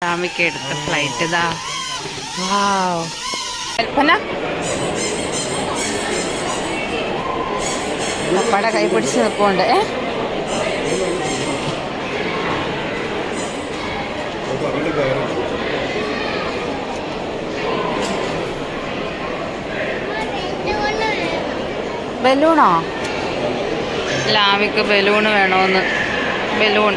ലാമിക്ക് എടുത്ത ഫ്ലൈറ്റ് ഇതാ. കൽപ്പന പപ്പയുടെ കൈ പിടിച്ച് നിൽപ്പുണ്ട്. ബലൂണോ? ലാമിക്ക് ബലൂണ് വേണമെന്ന്. ബലൂൺ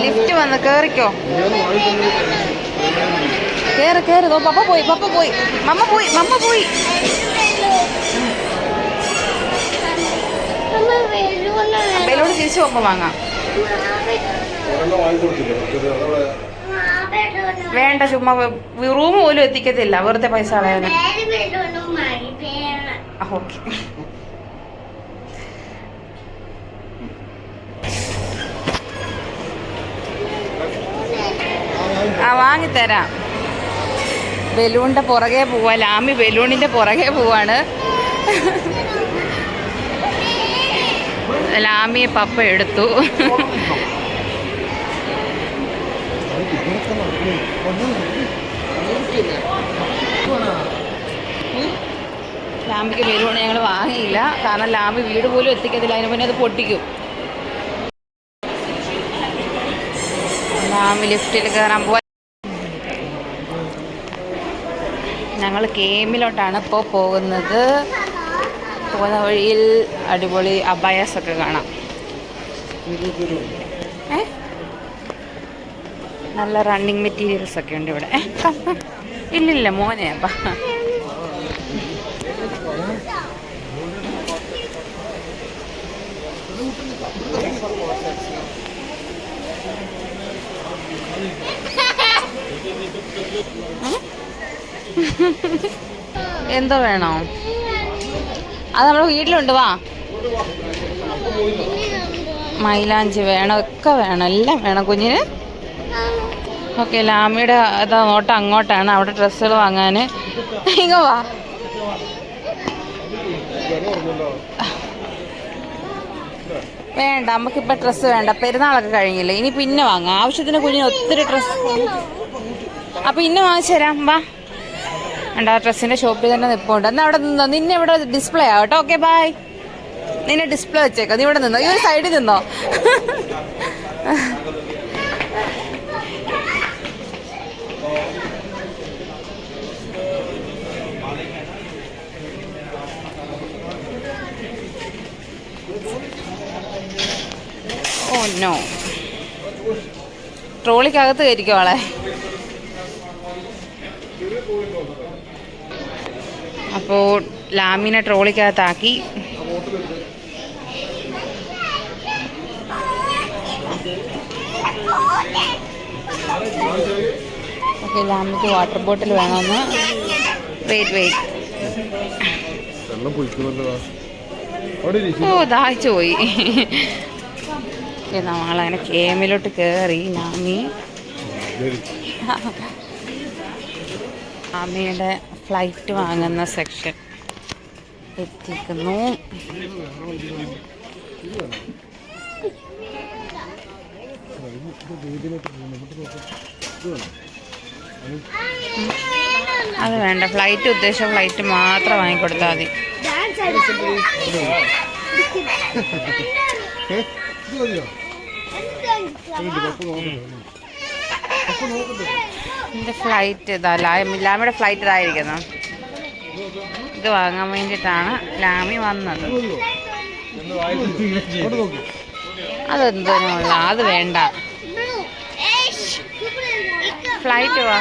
ലിഫ്റ്റ് വന്ന് കേറിക്കോ. കേറ്. പപ്പ പോയി. മമ്മ പോയി. ബലൂൺ തിരിച്ചു പോകുമ്പോ വാങ്ങാം. വേണ്ട, ചുമ്മാ റൂം പോലും എത്തിക്കത്തില്ല, വെറുതെ പൈസ കളയാൻ. ഓക്കെ. വാങ്ങിത്തരാം. ബലൂണിന്റെ പുറകെ പോവാ. ലാമി ബലൂണിന്റെ പുറകെ പോവാണ്. ലാമിയെ പപ്പ എടുത്തു. ലാമിക്ക് ബലൂൺ ഞങ്ങൾ വാങ്ങിയില്ല, കാരണം ലാമി വീട് പോലും എത്തിക്കത്തില്ല, അതിന് മുന്നേ അത് പൊട്ടിക്കും. ലാമി ലിഫ്റ്റിൽ കയറാൻ പോവാ. ഞങ്ങൾ കേമിലോട്ടാണ് ഇപ്പോൾ പോകുന്നത്. പോകുന്ന വഴിയിൽ അടിപൊളി അബായാസൊക്കെ കാണാം. നല്ല റണ്ണിങ് മെറ്റീരിയൽസ് ഒക്കെ ഉണ്ട് ഇവിടെ. ഇല്ലില്ല മോനെ. എന്തോ വേണോ? അത് നമ്മുടെ വീട്ടിലുണ്ട്. വാ. മൈലാഞ്ചി വേണം, ഒക്കെ വേണം, എല്ലാം വേണം കുഞ്ഞിന്. ഓക്കെ, ലാമിയുടെ അതാ നോട്ടം അങ്ങോട്ടാണ്, അവിടെ ഡ്രസ്സുകൾ വാങ്ങാൻ. ഇങ്ങോ വാ. വേണ്ട, നമുക്കിപ്പോൾ ഡ്രസ്സ് വേണ്ട, പെരുന്നാളൊക്കെ കഴിഞ്ഞില്ലേ, ഇനി പിന്നെ വാങ്ങാം. ആവശ്യത്തിന് കുഞ്ഞിന് ഒത്തിരി ഡ്രസ്സ്. അപ്പോൾ ഇന്ന് വാങ്ങിച്ചു തരാം, വാ. ഉണ്ട്, ആ ഡ്രസ്സിൻ്റെ ഷോപ്പിൽ തന്നെ നിൽപ്പുണ്ട്. എന്നാൽ അവിടെ നിന്നോ, നിന്നെ ഇവിടെ ഡിസ്പ്ലേ ആവട്ടോ. Okay, bye. നിന്നെ ഡിസ്പ്ലേ വെച്ചേക്കാം, നീ ഇവിടെ നിന്നോ, ഈ ഒരു സൈഡിൽ നിന്നോ. ഓ നോ, ട്രോളിക്കകത്ത് കയറ്റിക്കോ ആളെ. അപ്പോൾ ലാമിനെ ട്രോളിക്കകത്താക്കി. ഓക്കെ, ലാമിക്ക് വാട്ടർ ബോട്ടിൽ വേണമെന്ന്. വെയിറ്റ്. ഓ, ദാഹിച്ചു പോയി. നമ്മളങ്ങനെ കേമിലോട്ട് കയറി. ലാമിയുടെ ഫ്ലൈറ്റ് വാങ്ങുന്ന സെക്ഷൻ എത്തിക്കുന്നു. അത് വേണ്ട, ഫ്ലൈറ്റ് ഉദ്ദേശിച്ച ഫ്ലൈറ്റ് മാത്രം വാങ്ങിക്കൊടുത്താൽ മതി. എൻ്റെ ഫ്ലൈറ്റ് ഇതാ, ലാമിയുടെ ഫ്ലൈറ്റ് ഇതായിരിക്കുന്നു. ഇത് വാങ്ങാൻ വേണ്ടിയിട്ടാണ് ലാമി വന്നത്. അതെന്തോന്നുള്ള, അത് വേണ്ട. ഫ്ലൈറ്റ് വാ.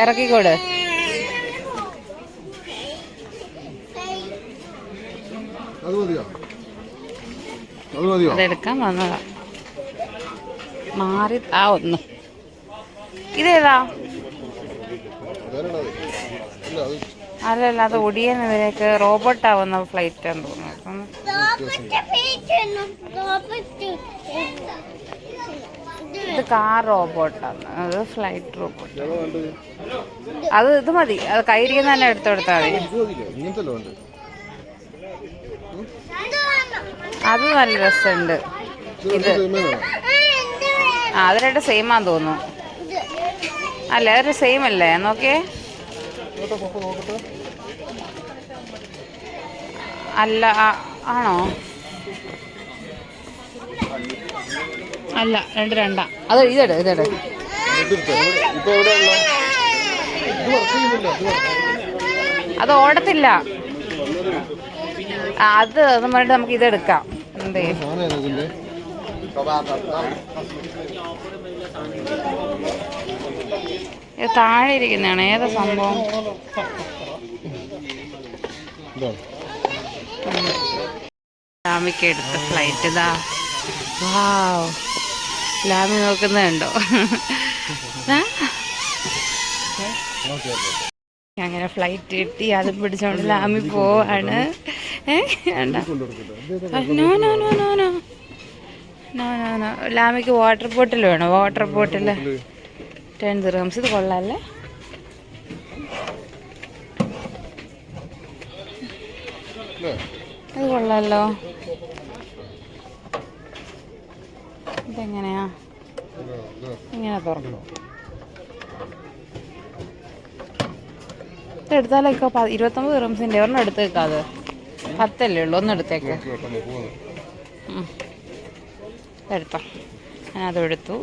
ഇറക്കിക്കോട്. അതെടുക്കാൻ വന്നതാ. മാറി ഒന്ന്. ഇതേതാ? അല്ലല്ല, അത് ഒടിയനിവരേക്ക് റോബോട്ടാവുന്ന ഫ്ലൈറ്റാന്ന് തോന്നുന്നു. ഇത് കാർ റോബോട്ടാണ്, അത് ഫ്ലൈറ്റ് റോബോട്ട്. അത് ഇത് മതി, അത് കയ്യിരിക്കുന്ന തന്നെ എടുത്തു കൊടുത്താൽ മതി. അത് നല്ല രസമുണ്ട്. ഇത് അത് രണ്ട് സെയിമാന്ന് തോന്നുന്നു. അല്ല അതൊരു സെയിം അല്ലേ? നോക്കിയേ. അല്ല ആണോ? അല്ല രണ്ടാ. അത് ഇതെട്. അത് ഓടത്തില്ല. അത് പറഞ്ഞിട്ട് നമുക്ക് ഇതെടുക്കാം. എന്തേ ഇത് താഴെ ഇരിക്കുന്നതാണ്. ഏതാ സംഭവം? ലാമിക്ക് എടുത്ത ഫ്ലൈറ്റ് ഇതാ. വാവ്, ലാമി നോക്കുന്നുണ്ടോ? അങ്ങനെ ഫ്ലൈറ്റ് കിട്ടി, അത് പിടിച്ചോണ്ട് ലാമി പോവാണ്. നോ. ലാമിക്ക് വാട്ടർ ബോട്ടിൽ വേണോ? Water bottle 10 dirhams. ഇത് കൊള്ളാല്ലേ? ഇത് കൊള്ളാലോ. ഇതെങ്ങനെയാ? ഇങ്ങനെ തുറക്കും. ഇതെടുത്താലൊക്കെ 29 ദിർഹംസിൻ്റെ ഒരെണ്ണം എടുത്തേക്കാത്. 10 ഉള്ളൂ. ഒന്ന് എടുത്തേക്ക്. എടുത്തോ. ഞാനതും എടുത്തു.